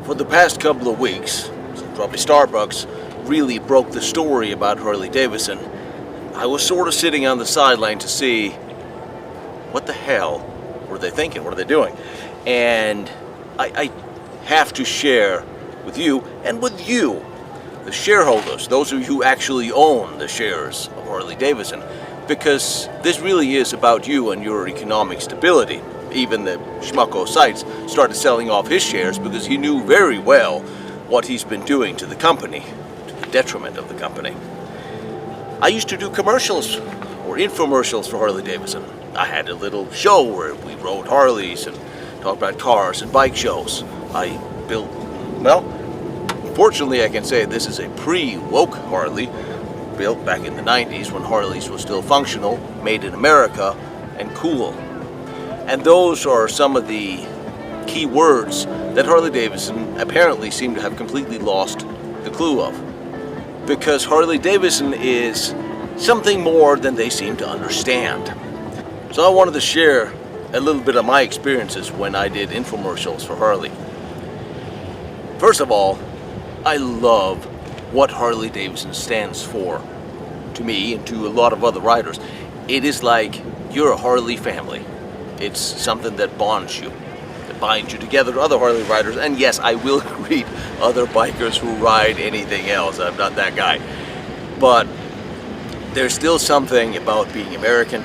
For the past couple of weeks, probably Starbucks really broke the story about Harley Davidson, I was sort of sitting on the sideline to see what the hell were they thinking, what are they doing? And I have to share with you and with you, the shareholders, those of you who actually own the shares of Harley Davidson, because this really is about you and your economic stability. Even the schmucko Seitz started selling off his shares because he knew very well what he's been doing to the company, to the detriment of the company. I used to do commercials or infomercials for Harley Davidson. I had a little show where we rode Harleys and talked about cars and bike shows. I built, well, fortunately I can say this is a pre-woke Harley, built back in the 90s when Harleys were still functional, made in America, and cool. And those are some of the key words that Harley Davidson apparently seemed to have completely lost the clue of. Because Harley Davidson is something more than they seem to understand. So I wanted to share a little bit of my experiences when I did infomercials for Harley. First of all, I love what Harley Davidson stands for to me and to a lot of other riders. It is like you're a Harley family. It's something that bonds you, that binds you together to other Harley riders. And yes, I will greet other bikers who ride anything else. I'm not that guy. But there's still something about being American,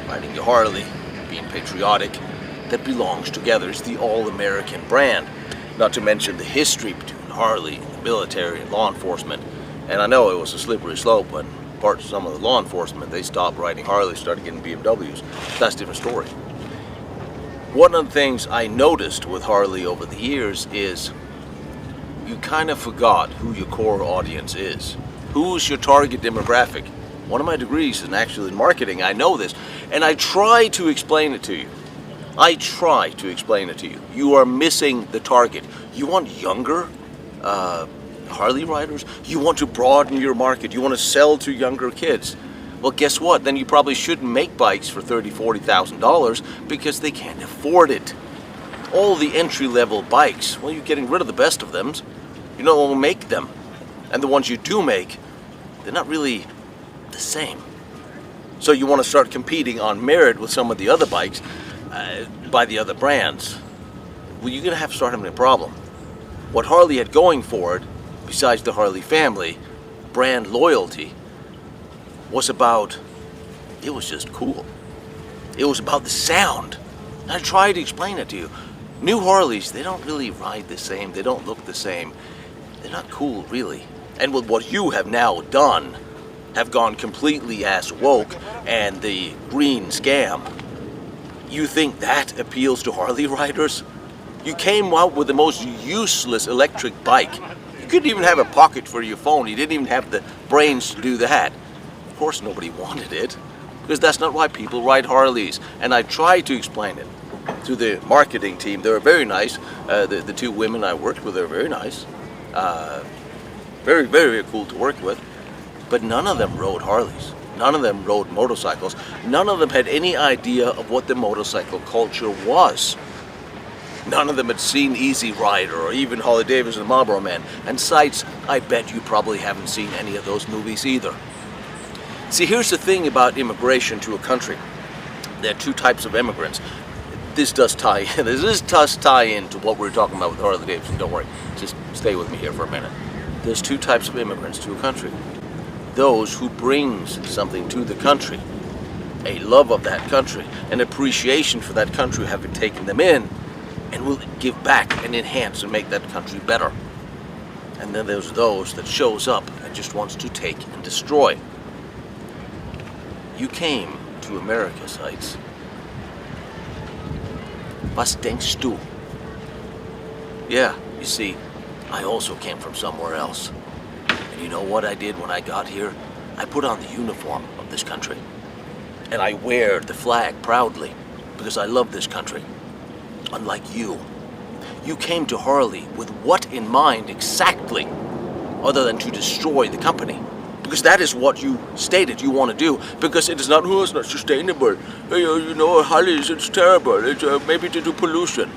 riding a Harley, being patriotic, that belongs together. It's the all-American brand. Not to mention the history between Harley, the military, and law enforcement. And I know it was a slippery slope when some of the law enforcement, they stopped riding Harley, started getting BMWs. That's a different story. One of the things I noticed with Harley over the years is you kind of forgot who your core audience is. Who's your target demographic? One of my degrees is actually in marketing. I know this, and I try to explain it to you. You are missing the target. You want younger Harley riders? You want to broaden your market. You want to sell to younger kids. Well, guess what? Then you probably shouldn't make bikes for $30,000, $40,000 because they can't afford it. All the entry-level bikes, well, you're getting rid of the best of them. You no longer make them. And the ones you do make, they're not really the same. So you want to start competing on merit with some of the other bikes by the other brands. Well, you're going to have to start having a problem. What Harley had going for it, besides the Harley family, brand loyalty, was about, it was just cool. It was about the sound. I tried to explain it to you. New Harleys, they don't really ride the same. They don't look the same. They're not cool, really. And with what you have now done, have gone completely ass woke and the green scam, you think that appeals to Harley riders? You came out with the most useless electric bike. You couldn't even have a pocket for your phone. You didn't even have the brains to do that. Of course nobody wanted it, because that's not why people ride Harleys. And I tried to explain it to the marketing team. They were very nice. The two women I worked with are very nice. Very, very cool to work with. But none of them rode Harleys. None of them rode motorcycles. None of them had any idea of what the motorcycle culture was. None of them had seen Easy Rider or even Harley Davidson and Marlboro Man. And Seitz, I bet you probably haven't seen any of those movies either. See, here's the thing about immigration to a country. There are two types of immigrants. This does tie into what we're talking about with Harley Davidson. Don't worry. Just stay with me here for a minute. There's two types of immigrants to a country. Those who brings something to the country, a love of that country, an appreciation for that country having taken them in, and will give back and enhance and make that country better. And then there's those that shows up and just wants to take and destroy. You came to America, Seitz. Was denkst du? Yeah, you see, I also came from somewhere else. And you know what I did when I got here? I put on the uniform of this country. And I wear the flag proudly because I love this country. Unlike you. You came to Harley with what in mind exactly, other than to destroy the company? Because that is what you stated you want to do. Because it is not, it's not sustainable. You know, Harley, it's terrible. It's maybe to do pollution.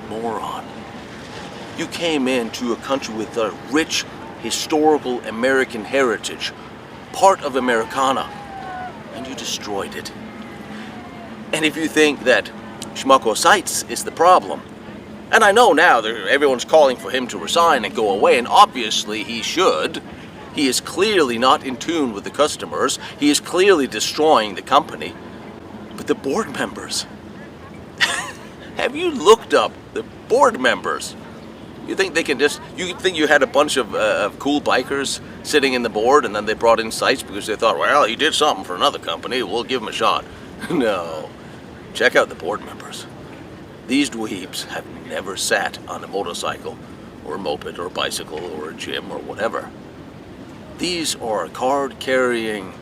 Moron. You came into a country with a rich historical American heritage, part of Americana, and you destroyed it. And if you think that Schmucko Seitz is the problem, and I know now that everyone's calling for him to resign and go away, and obviously he should. He is clearly not in tune with the customers. He is clearly destroying the company. But the board members, have you looked up the board members? You think they can just, you think you had a bunch of cool bikers sitting in the board and then they brought in Seitz because they thought, well, he did something for another company, we'll give him a shot. No. Check out the board members. These dweebs have never sat on a motorcycle or a moped or a bicycle or a gym or whatever. These are card-carrying,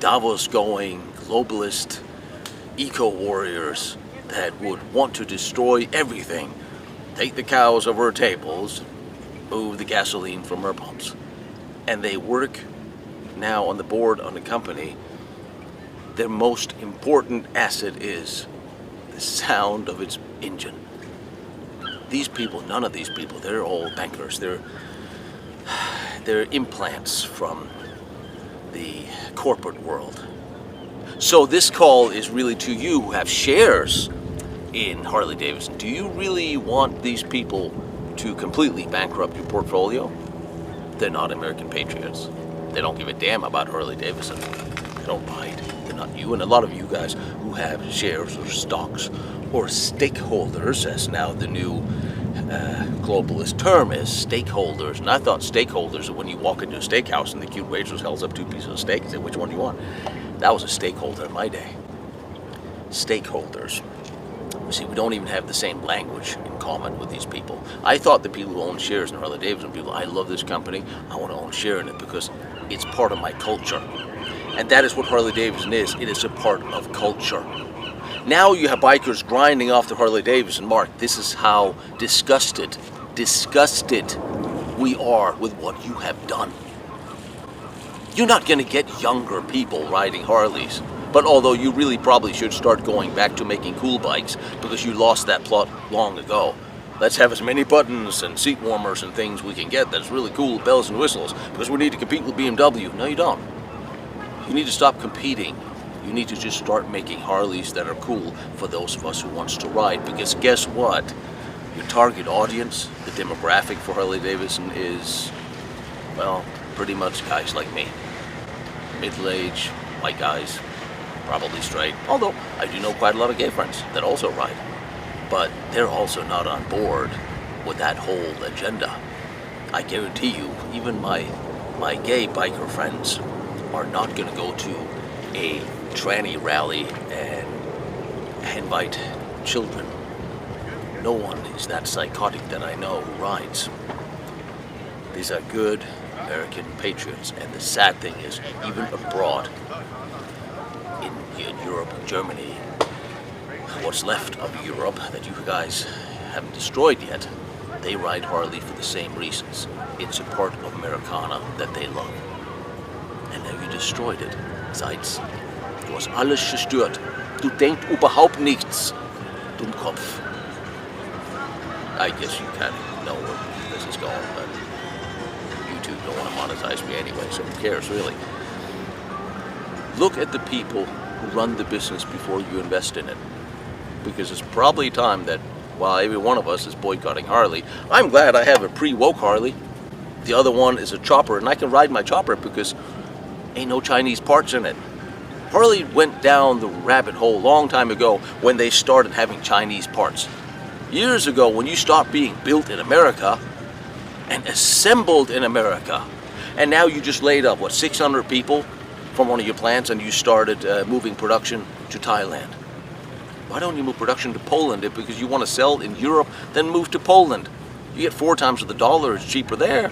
Davos-going, globalist, eco-warriors that would want to destroy everything, take the cows off our tables, move the gasoline from our pumps. And they work now on the board on the company. Their most important asset is the sound of its engine. These people, none of these people, they're all bankers. They're implants from the corporate world. So this call is really to you who have shares in Harley Davidson. Do you really want these people to completely bankrupt your portfolio? They're not American patriots. They don't give a damn about Harley Davidson. They don't ride. They're not you. And a lot of you guys who have shares or stocks or stakeholders, as now the new globalist term is, stakeholders. And I thought stakeholders are when you walk into a steakhouse and the cute waitress holds up 2 pieces of steak and says, which one do you want? That was a stakeholder in my day. Stakeholders. You see, we don't even have the same language in common with these people. I thought the people who own shares in Harley Davidson, people, I love this company, I want to own a share in it because it's part of my culture. And that is what Harley Davidson is. It is a part of culture. Now you have bikers grinding off the Harley Davidson. Mark, this is how disgusted we are with what you have done. You're not going to get younger people riding Harleys. But although you really probably should start going back to making cool bikes because you lost that plot long ago. Let's have as many buttons and seat warmers and things we can get that's really cool, bells and whistles, because we need to compete with BMW. No, you don't. You need to stop competing. You need to just start making Harleys that are cool for those of us who wants to ride. Because guess what? Your target audience, the demographic for Harley Davidson is, well, pretty much guys like me. Middle-aged, white guys, probably straight. Although, I do know quite a lot of gay friends that also ride. But they're also not on board with that whole agenda. I guarantee you, even my gay biker friends are not going to go to a tranny rally and invite children. No one is that psychotic that I know who rides. These are good American patriots, and the sad thing is, even abroad, in Europe and Germany, what's left of Europe that you guys haven't destroyed yet, they ride Harley for the same reasons. It's a part of Americana that they love. And now you destroyed it. Seitz, du hast alles zerstört. Du denkst überhaupt nichts. Dummkopf. I guess you kind of know where this is going, but YouTube don't want to monetize me anyway, so who cares, really? Look at the people who run the business before you invest in it. Because it's probably time that, while every one of us is boycotting Harley, I'm glad I have a pre-woke Harley. The other one is a chopper, and I can ride my chopper because ain't no Chinese parts in it. Harley went down the rabbit hole a long time ago when they started having Chinese parts. Years ago, when you stopped being built in America and assembled in America, and now you just laid up, what, 600 people from one of your plants, and you started moving production to Thailand. Why don't you move production to Poland? Because you want to sell in Europe, then move to Poland. You get 4 times of the dollar, it's cheaper there,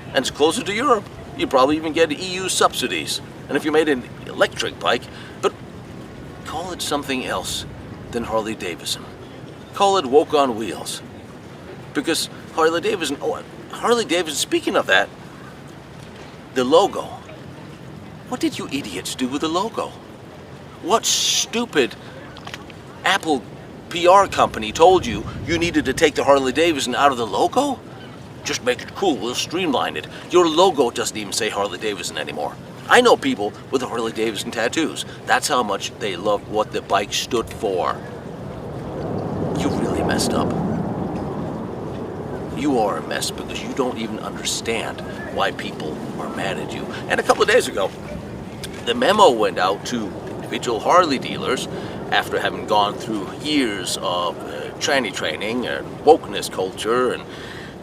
and it's closer to Europe. You probably even get EU subsidies. And if you made an electric bike, but call it something else than Harley Davidson. Call it woke on wheels. Because Harley Davidson, speaking of that, the logo. What did you idiots do with the logo? What stupid Apple PR company told you you needed to take the Harley Davidson out of the logo? Just make it cool, we'll streamline it. Your logo doesn't even say Harley Davidson anymore. I know people with Harley Davidson tattoos. That's how much they loved what the bike stood for. You really messed up. You are a mess because you don't even understand why people are mad at you. And a couple of days ago, the memo went out to individual Harley dealers after having gone through years of tranny training and wokeness culture and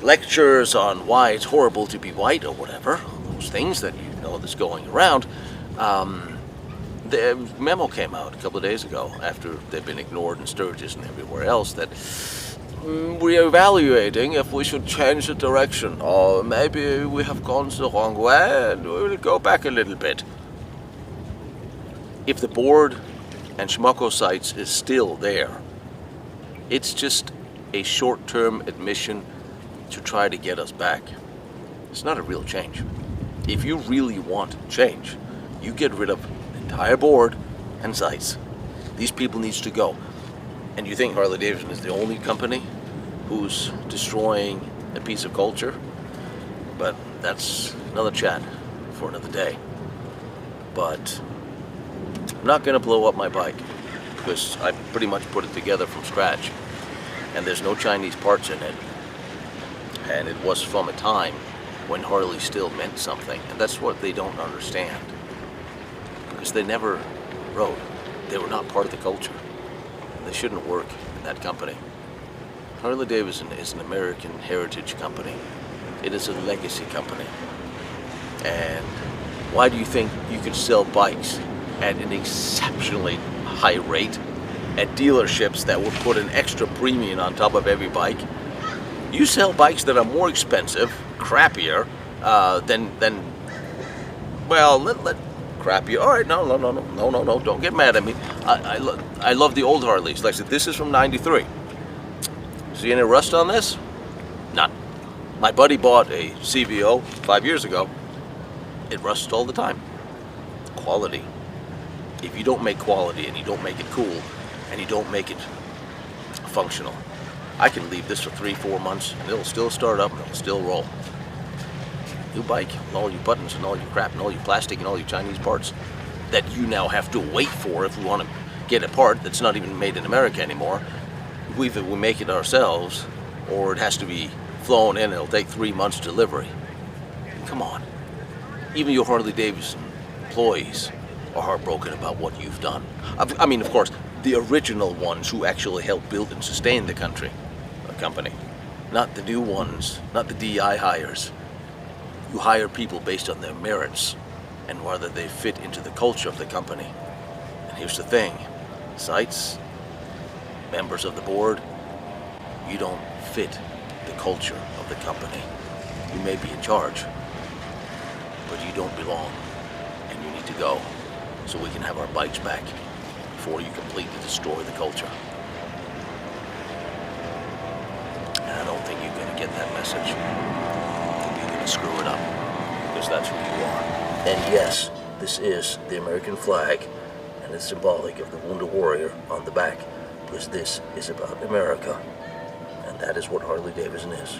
lectures on why it's horrible to be white or whatever, those things that you know that's going around. The memo came out a couple of days ago after they've been ignored in Sturgis and everywhere else that we're evaluating if we should change the direction, or maybe we have gone the wrong way and we'll go back a little bit. If the board and Schmucko sites is still there, it's just a short-term admission to try to get us back. It's not a real change. If you really want change, you get rid of the entire board and sites. These people needs to go. And you think Harley Davidson is the only company who's destroying a piece of culture? But that's another chat for another day. But I'm not gonna blow up my bike because I pretty much put it together from scratch. And there's no Chinese parts in it. And it was from a time when Harley still meant something. And that's what they don't understand. Because they never rode. They were not part of the culture. They shouldn't work in that company. Harley Davidson is an American heritage company. It is a legacy company. And why do you think you could sell bikes at an exceptionally high rate at dealerships that would put an extra premium on top of every bike? You sell bikes that are more expensive, crappier, than well, crappier. All right, no, don't get mad at me. I love the old Harleys. Like I said, this is from '93. See any rust on this? None. My buddy bought a CVO 5 years ago. It rusts all the time. Quality. If you don't make quality and you don't make it cool and you don't make it functional, I can leave this for 3-4 months and it'll still start up and it'll still roll. New bike, and all your buttons and all your crap and all your plastic and all your Chinese parts that you now have to wait for if you want to get a part that's not even made in America anymore. We make it ourselves, or it has to be flown in and it'll take 3 months delivery. Come on. Even your Harley Davidson employees are heartbroken about what you've done. I mean, of course, the original ones who actually helped build and sustain the company. Not the new ones, not the DI hires. You hire people based on their merits and whether they fit into the culture of the company. And here's the thing, sites, members of the board, you don't fit the culture of the company. You may be in charge, but you don't belong, and you need to go so we can have our bikes back before you completely destroy the culture. And I don't think you're going to get that message. I think you're going to screw it up, because that's who you are. And yes, this is the American flag, and it's symbolic of the Wounded Warrior on the back, because this is about America, and that is what Harley Davidson is.